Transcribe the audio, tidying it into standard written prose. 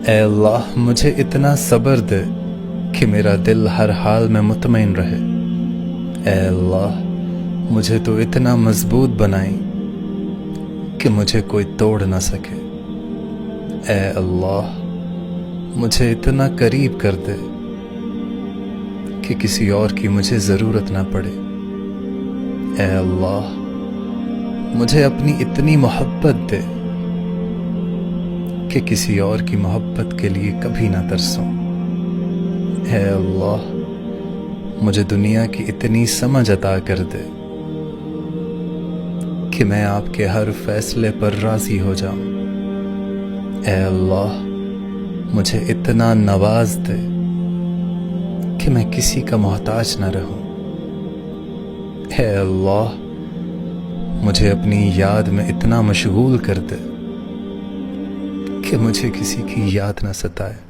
اے اللہ مجھے اتنا صبر دے کہ میرا دل ہر حال میں مطمئن رہے۔ اے اللہ مجھے تو اتنا مضبوط بنائی کہ مجھے کوئی توڑ نہ سکے۔ اے اللہ مجھے اتنا قریب کر دے کہ کسی اور کی مجھے ضرورت نہ پڑے۔ اے اللہ مجھے اپنی اتنی محبت دے کہ کسی اور کی محبت کے لیے کبھی نہ ترسوں۔ اے اللہ مجھے دنیا کی اتنی سمجھ عطا کر دے کہ میں آپ کے ہر فیصلے پر راضی ہو جاؤں۔ اے اللہ مجھے اتنا نواز دے کہ میں کسی کا محتاج نہ رہوں۔ اے اللہ مجھے اپنی یاد میں اتنا مشغول کر دے کہ مجھے کسی کی یاد نہ ستائے۔